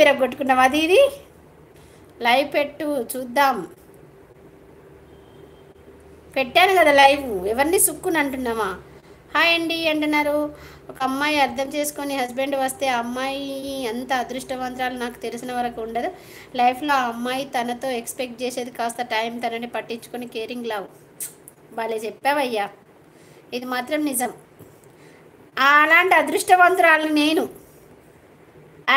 విరగొట్టుకున్నాం. అది ఇది లైవ్ పెట్టు చూద్దాం. పెట్టాను కదా లైవ్, ఎవరిని సుక్కుని అంటున్నామా? హాయ్ అండి అంటున్నారు. ఒక అమ్మాయి అర్థం చేసుకొని హస్బెండ్ వస్తే ఆ అమ్మాయి అంత అదృష్టవంతురాలు నాకు తెలిసిన వరకు ఉండదు. లైఫ్లో ఆ అమ్మాయి తనతో ఎక్స్పెక్ట్ చేసేది కాస్త టైం, తనని పట్టించుకొని కేరింగ్ లవ్. భలే చెప్పావయ్యా, ఇది మాత్రం నిజం. అలాంటి అదృష్టవంతురాలు నేను.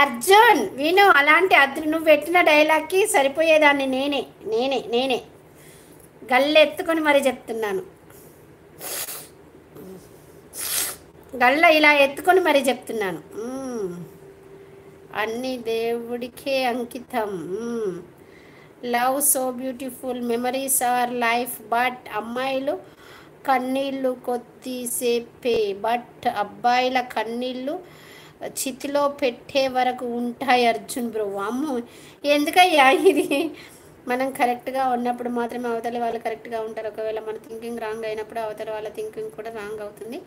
అర్జున్ విను, అలాంటి నువ్వు పెట్టిన డైలాగ్కి సరిపోయేదాన్ని నేనే నేనే నేనే గల్లెత్తుకొని మరీ చెప్తున్నాను. గల్ల ఇలా ఎత్తుకొని మరీ చెప్తున్నాను. అన్నీ దేవుడికే అంకితం. Love so beautiful, memories are life. But అమ్మాయిలు కన్నీళ్ళు కొద్దిసేపే, బట్ అబ్బాయిల కన్నీళ్ళు చితిలో పెట్టే వరకు ఉంటాయి. అర్జున్ బ్రో, అమ్మో ఎందుకయ్యా ఇది? మనం కరెక్ట్గా ఉన్నప్పుడు మాత్రమే అవతలి వాళ్ళు కరెక్ట్గా ఉంటారు. ఒకవేళ మన థింకింగ్ రాంగ్ అయినప్పుడు అవతలి వాళ్ళ థింకింగ్ కూడా రాంగ్ అవుతుంది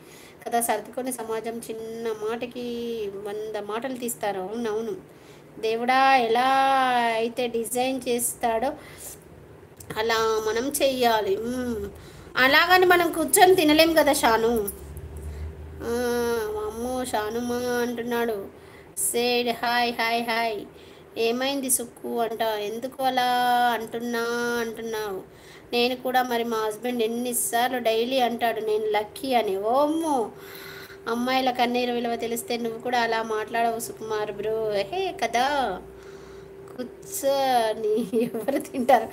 కదా. సర్దుకొని సమాజం చిన్న మాటకి 100 మాటలు తీస్తారు. అవునవును, దేవుడా ఎలా అయితే డిజైన్ చేస్తాడో అలా మనం చెయ్యాలి. అలాగని మనం కూర్చొని తినలేం కదా షాను. అమ్మో షానుమా అంటున్నాడు. Said hi hi hi. ఏమైంది సుక్కు అంట, ఎందుకు అలా అంటున్నావు? నేను కూడా మరి మా హస్బెండ్ ఎన్నిసార్లు డైలీ అంటాడు నేను లక్కీ అని. ఓమ్మో, అమ్మాయిల కన్నీరు విలువ తెలిస్తే నువ్వు కూడా అలా మాట్లాడవు సుకుమార్ బ్రో. హే కదా, కూర్చొని ఎవరు తింటారు?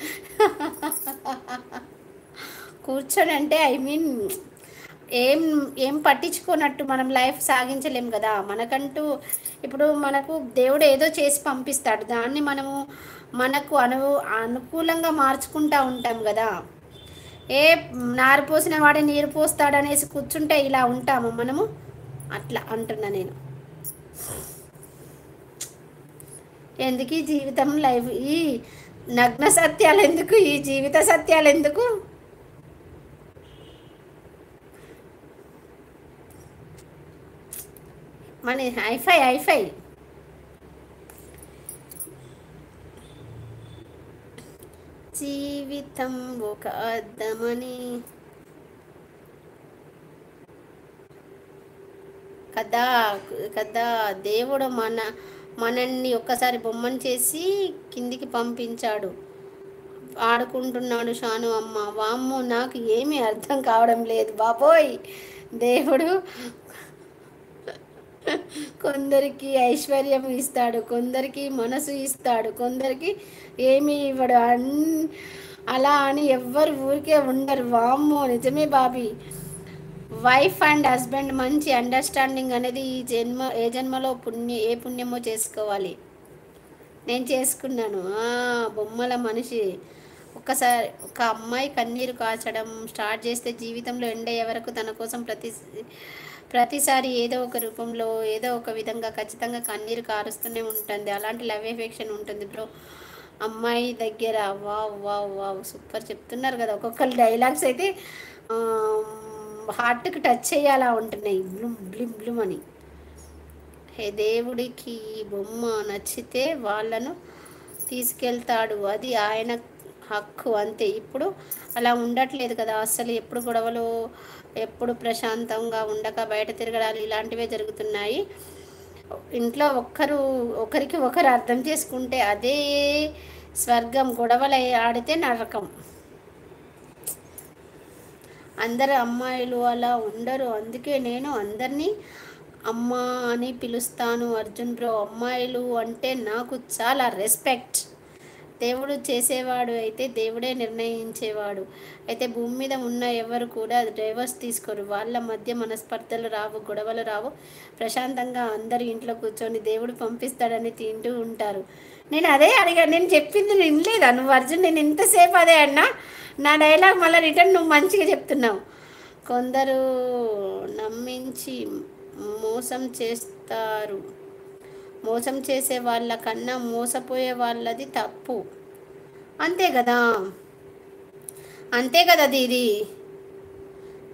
కూర్చొని అంటే ఐ మీన్ ఏం ఏం పట్టించుకోనట్టు మనం లైఫ్ సాగించలేం కదా. మనకంటూ ఇప్పుడు మనకు దేవుడు ఏదో చేసి పంపిస్తాడు, దాన్ని మనము మనకు అనుకూలంగా మార్చుకుంటూ ఉంటాం కదా. ఏ నారు పోసిన వాడే నీరు పోస్తాడు అనేసి కూర్చుంటే ఇలా ఉంటాము మనము. అట్లా అంటున్నా నేను. ఎందుకు ఈ జీవితం లైఫ్, ఈ నగ్న సత్యాలు ఎందుకు, ఈ జీవిత సత్యాలు ఎందుకు? మన హైఫై జీవితం ఒక అర్థమని కదా కదా. దేవుడు మనల్ని ఒక్కసారి బొమ్మను చేసి కిందికి పంపించాడు. ఆడుకుంటున్నాడు షాను అమ్మ. వామ్మో, నాకు ఏమీ అర్థం కావడం లేదు బాబోయ్. దేవుడు కొందరికి ఐశ్వర్యం ఇస్తాడు, కొందరికి మనసు ఇస్తాడు, కొందరికి ఏమి ఇవ్వడు. అలా అని ఎవ్వరు ఊరికే ఉండరు. వామ్మో నిజమే బాబీ. వైఫ్ అండ్ హస్బెండ్ మంచి అండర్స్టాండింగ్ అనేది ఏ జన్మలో ఏ పుణ్యమో చేసుకోవాలి. నేను చేసుకున్నాను. బొమ్మల మనిషి. ఒక్కసారి ఒక అమ్మాయి కన్నీరు కాచడం స్టార్ట్ చేస్తే జీవితంలో ఎండ్ అయ్యే వరకు తన కోసం ప్రతిసారి ఏదో ఒక రూపంలో ఏదో ఒక విధంగా ఖచ్చితంగా కన్నీరు కారుస్తూనే ఉంటుంది. అలాంటి లవ్ ఎఫెక్షన్ ఉంటుంది బ్రో అమ్మాయి దగ్గర. వావ్ వావ్ వావ్, సూపర్ చెప్తున్నారు కదా. ఒక్కొక్కరు డైలాగ్స్ అయితే హార్ట్కి టచ్ అయ్యేలా ఉంటున్నాయి, బ్లూమ్ బ్లిమ్ బ్లూమ్ అని. హే దేవుడికి ఈ బొమ్మ నచ్చితే వాళ్ళను తీసుకెళ్తాడు, అది ఆయన హక్కు అంతే. ఇప్పుడు అలా ఉండట్లేదు కదా అసలు. ఎప్పుడు గొడవలు, ఎప్పుడు ప్రశాంతంగా ఉండక బయట తిరగడాలు ఇలాంటివే జరుగుతున్నాయి. ఇంట్లో ఒకరికి ఒకరు అర్థం చేసుకుంటే అదే స్వర్గం. గొడవలు ఆడితే నరకం. అందరు అమ్మాయిలు అలా ఉండరు, అందుకే నేను అందరినీ అమ్మ అని పిలుస్తాను. అర్జున్ బ్రో, అమ్మాయిలు అంటే నాకు చాలా రెస్పెక్ట్. దేవుడు చేసేవాడు అయితే దేవుడే నిర్ణయించేవాడు అయితే భూమి మీద ఉన్న ఎవరు కూడా డైవర్స్ తీసుకోరు. వాళ్ళ మధ్య మనస్పర్ధలు రావు, గొడవలు రావు. ప్రశాంతంగా అందరు ఇంట్లో కూర్చొని దేవుడు పంపిస్తాడని తింటూ ఉంటారు. నేను అదే అడిగాను, నేను చెప్పింది వినలేదా నువ్వు అర్జున్? నేను ఇంతసేపు అదే అన్నా. నా డైలాగ్ మళ్ళీ రిటర్న్ నువ్వు మంచిగా చెప్తున్నావు. కొందరు నమ్మించి మోసం చేస్తారు. మోసం చేసే వాళ్ళ కన్నా మోసపోయే వాళ్ళది తప్పు. అంతే కదా, అంతే కదా దీది.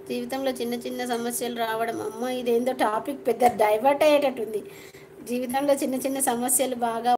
జీవితంలో చిన్న చిన్న సమస్యలు రావడం. అమ్మ ఇదేందో టాపిక్ పెద్ద డైవర్ట్ అయ్యేటట్టుంది. జీవితంలో చిన్న చిన్న సమస్యలు బాగా